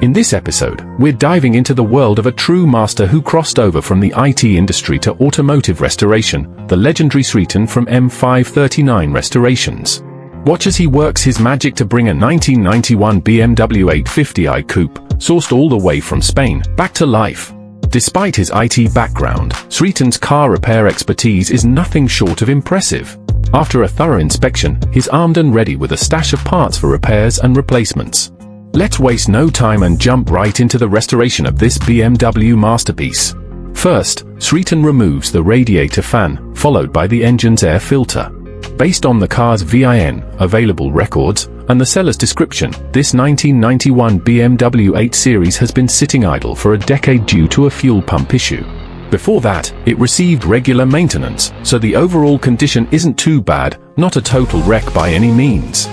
In this episode, we're diving into the world of a true master who crossed over from the IT industry to automotive restoration, the legendary Sritan from M539 Restorations. Watch as he works his magic to bring a 1991 BMW 850i coupe, sourced all the way from Spain, back to life. Despite his IT background, Sritan's car repair expertise is nothing short of impressive. After a thorough inspection, he's armed and ready with a stash of parts for repairs and replacements. Let's waste no time and jump right into the restoration of this BMW masterpiece. First, Sritan removes the radiator fan, followed by the engine's air filter. Based on the car's VIN, available records, and the seller's description, this 1991 BMW 8 Series has been sitting idle for a decade due to a fuel pump issue. Before that, it received regular maintenance, so the overall condition isn't too bad, not a total wreck by any means.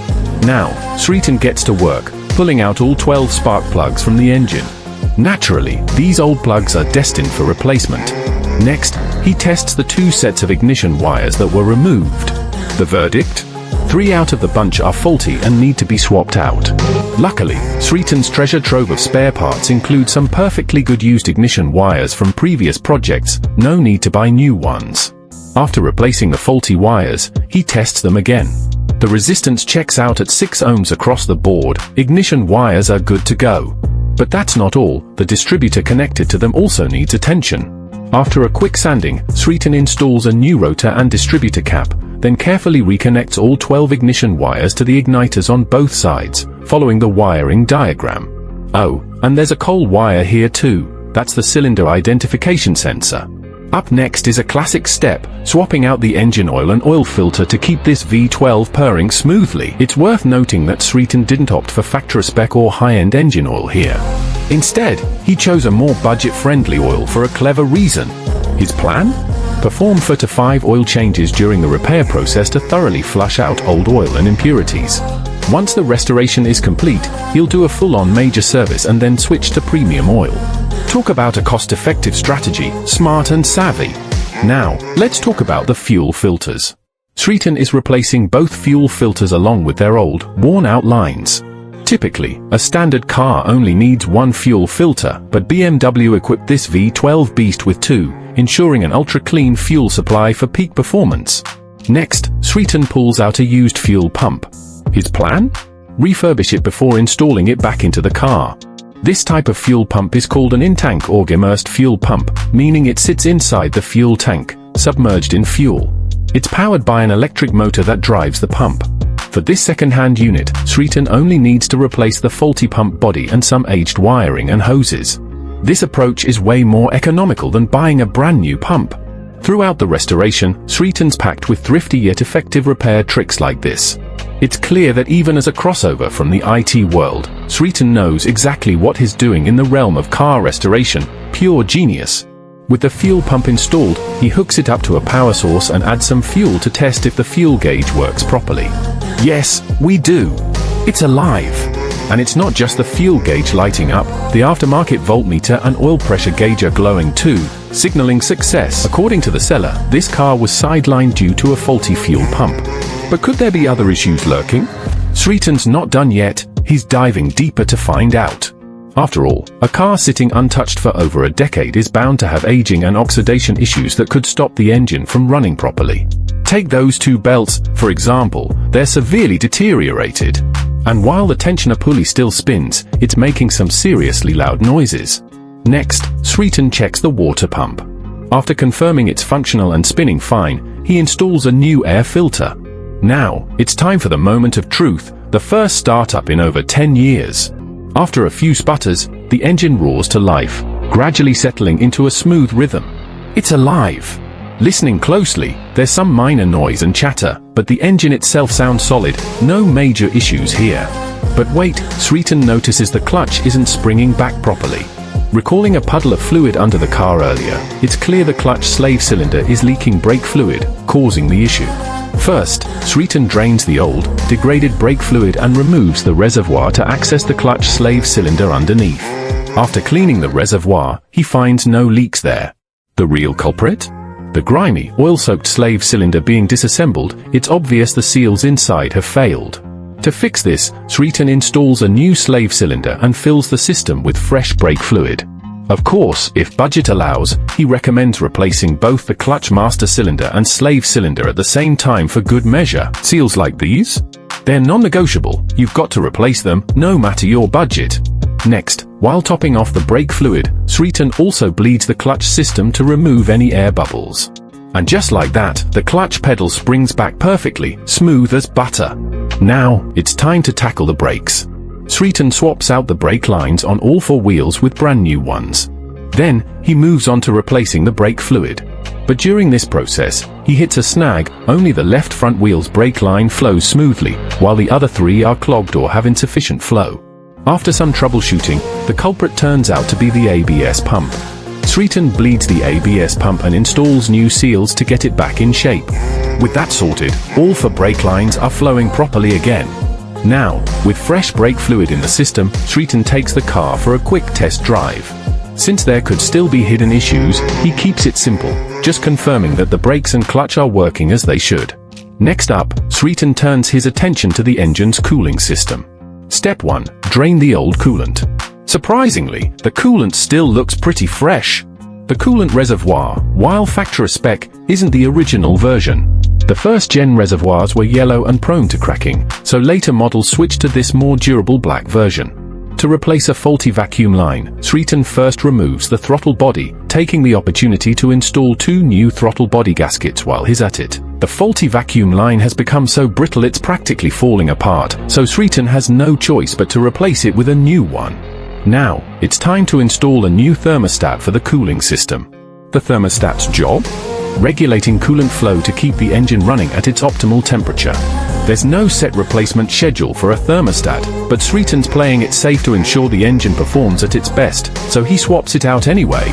Now, Sritan gets to work, pulling out all 12 spark plugs from the engine. Naturally, these old plugs are destined for replacement. Next, he tests the 2 sets of ignition wires that were removed. The verdict? 3 out of the bunch are faulty and need to be swapped out. Luckily, Sritan's treasure trove of spare parts include some perfectly good used ignition wires from previous projects, no need to buy new ones. After replacing the faulty wires, he tests them again. The resistance checks out at 6 ohms across the board, ignition wires are good to go. But that's not all, the distributor connected to them also needs attention. After a quick sanding, Sritan installs a new rotor and distributor cap, then carefully reconnects all 12 ignition wires to the igniters on both sides, following the wiring diagram. Oh, and there's a coal wire here too, that's the cylinder identification sensor. Up next is a classic step, swapping out the engine oil and oil filter to keep this V12 purring smoothly. It's worth noting that Sritan didn't opt for factory spec or high-end engine oil here. Instead, he chose a more budget-friendly oil for a clever reason. His plan? Perform 4 to 5 oil changes during the repair process to thoroughly flush out old oil and impurities. Once the restoration is complete, he'll do a full-on major service and then switch to premium oil. Talk about a cost-effective strategy, smart and savvy. Now, let's talk about the fuel filters. Sritan is replacing both fuel filters along with their old, worn-out lines. Typically, a standard car only needs 1 fuel filter, but BMW equipped this V12 beast with 2, ensuring an ultra-clean fuel supply for peak performance. Next, Sritan pulls out a used fuel pump. His plan? Refurbish it before installing it back into the car. This type of fuel pump is called an in-tank or immersed fuel pump, meaning it sits inside the fuel tank, submerged in fuel. It's powered by an electric motor that drives the pump. For this second-hand unit, Sritan only needs to replace the faulty pump body and some aged wiring and hoses. This approach is way more economical than buying a brand new pump. Throughout the restoration, Sritan's packed with thrifty yet effective repair tricks like this. It's clear that even as a crossover from the IT world, Sritan knows exactly what he's doing in the realm of car restoration, pure genius. With the fuel pump installed, he hooks it up to a power source and adds some fuel to test if the fuel gauge works properly. Yes, we do. It's alive. And it's not just the fuel gauge lighting up, the aftermarket voltmeter and oil pressure gauge are glowing too, signaling success. According to the seller, this car was sidelined due to a faulty fuel pump. But could there be other issues lurking? Sritan's not done yet, he's diving deeper to find out. After all, a car sitting untouched for over a decade is bound to have aging and oxidation issues that could stop the engine from running properly. Take those 2 belts, for example, they're severely deteriorated. And while the tensioner pulley still spins, it's making some seriously loud noises. Next, Sritan checks the water pump. After confirming it's functional and spinning fine, he installs a new air filter. Now, it's time for the moment of truth, the first startup in over 10 years. After a few sputters, the engine roars to life, gradually settling into a smooth rhythm. It's alive. Listening closely, there's some minor noise and chatter, but the engine itself sounds solid, no major issues here. But wait, Sritan notices the clutch isn't springing back properly. Recalling a puddle of fluid under the car earlier, it's clear the clutch slave cylinder is leaking brake fluid, causing the issue. First, Sritan drains the old, degraded brake fluid and removes the reservoir to access the clutch slave cylinder underneath. After cleaning the reservoir, he finds no leaks there. The real culprit? The grimy, oil-soaked slave cylinder being disassembled, it's obvious the seals inside have failed. To fix this, Sritan installs a new slave cylinder and fills the system with fresh brake fluid. Of course, if budget allows, he recommends replacing both the clutch master cylinder and slave cylinder at the same time for good measure. Seals like these? They're non-negotiable, you've got to replace them, no matter your budget. Next, while topping off the brake fluid, Sritan also bleeds the clutch system to remove any air bubbles. And just like that, the clutch pedal springs back perfectly, smooth as butter. Now, it's time to tackle the brakes. Sritan swaps out the brake lines on all four wheels with brand new ones. Then, he moves on to replacing the brake fluid. But during this process, he hits a snag. Only the left front wheel's brake line flows smoothly, while the other three are clogged or have insufficient flow. After some troubleshooting, the culprit turns out to be the ABS pump. Sritan bleeds the ABS pump and installs new seals to get it back in shape. With that sorted, all four brake lines are flowing properly again. Now, with fresh brake fluid in the system, Sritan takes the car for a quick test drive. Since there could still be hidden issues, he keeps it simple, just confirming that the brakes and clutch are working as they should. Next up, Sritan turns his attention to the engine's cooling system. Step 1. Drain the old coolant. Surprisingly, the coolant still looks pretty fresh. The coolant reservoir, while factory spec, isn't the original version. The first-gen reservoirs were yellow and prone to cracking, so later models switched to this more durable black version. To replace a faulty vacuum line, Sritan first removes the throttle body, taking the opportunity to install two new throttle body gaskets while he's at it. The faulty vacuum line has become so brittle it's practically falling apart, so Sritan has no choice but to replace it with a new one. Now, it's time to install a new thermostat for the cooling system. The thermostat's job? Regulating coolant flow to keep the engine running at its optimal temperature. There's no set replacement schedule for a thermostat, but Sritan's playing it safe to ensure the engine performs at its best, so he swaps it out anyway.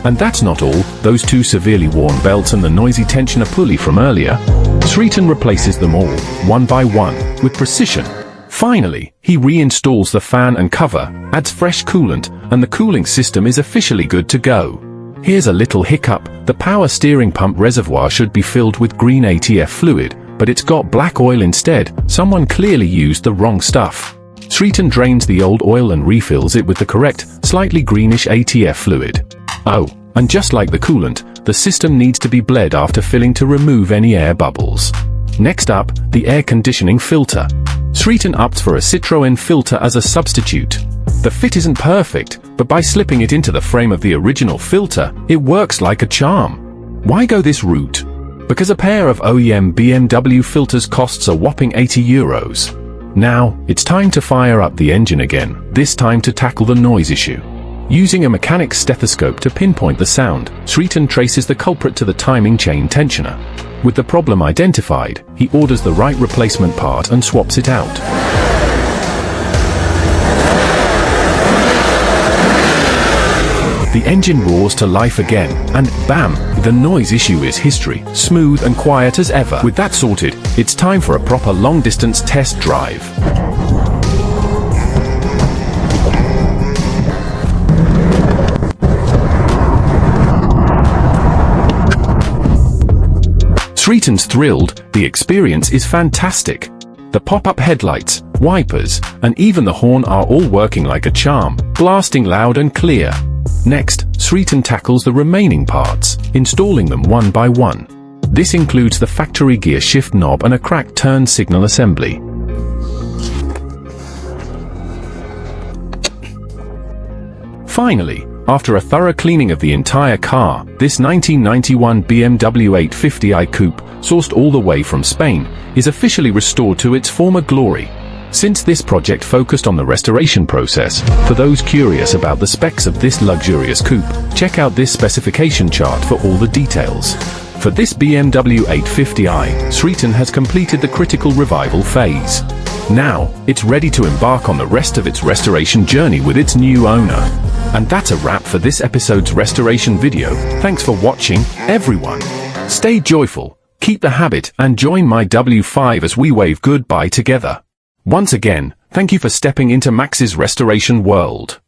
And that's not all. Those two severely worn belts and the noisy tensioner pulley from earlier. Sritan replaces them all, one by one, with precision. Finally, he reinstalls the fan and cover, adds fresh coolant, and the cooling system is officially good to go. Here's a little hiccup. The power steering pump reservoir should be filled with green ATF fluid, but it's got black oil instead. Someone clearly used the wrong stuff. Sritan drains the old oil and refills it with the correct, slightly greenish ATF fluid. Oh, and just like the coolant, the system needs to be bled after filling to remove any air bubbles. Next up, the air conditioning filter. Sritan opts for a Citroën filter as a substitute. The fit isn't perfect, but by slipping it into the frame of the original filter, it works like a charm. Why go this route? Because a pair of OEM BMW filters costs a whopping €80. Now, it's time to fire up the engine again, this time to tackle the noise issue. Using a mechanic's stethoscope to pinpoint the sound, Sritan traces the culprit to the timing chain tensioner. With the problem identified, he orders the right replacement part and swaps it out. The engine roars to life again, and bam, the noise issue is history, smooth and quiet as ever. With that sorted, it's time for a proper long-distance test drive. Sritan's thrilled. The experience is fantastic. The pop-up headlights, wipers, and even the horn are all working like a charm, blasting loud and clear. Next, Sritan tackles the remaining parts, installing them one by one. This includes the factory gear shift knob and a cracked turn signal assembly. Finally, after a thorough cleaning of the entire car, this 1991 BMW 850i coupe, sourced all the way from Spain, is officially restored to its former glory. Since this project focused on the restoration process, for those curious about the specs of this luxurious coupe, check out this specification chart for all the details. For this BMW 850i, Sritan has completed the critical revival phase. Now, it's ready to embark on the rest of its restoration journey with its new owner. And that's a wrap for this episode's restoration video. Thanks for watching, everyone. Stay joyful, keep the habit, and join my W5 as we wave goodbye together. Once again, thank you for stepping into Max's restoration world.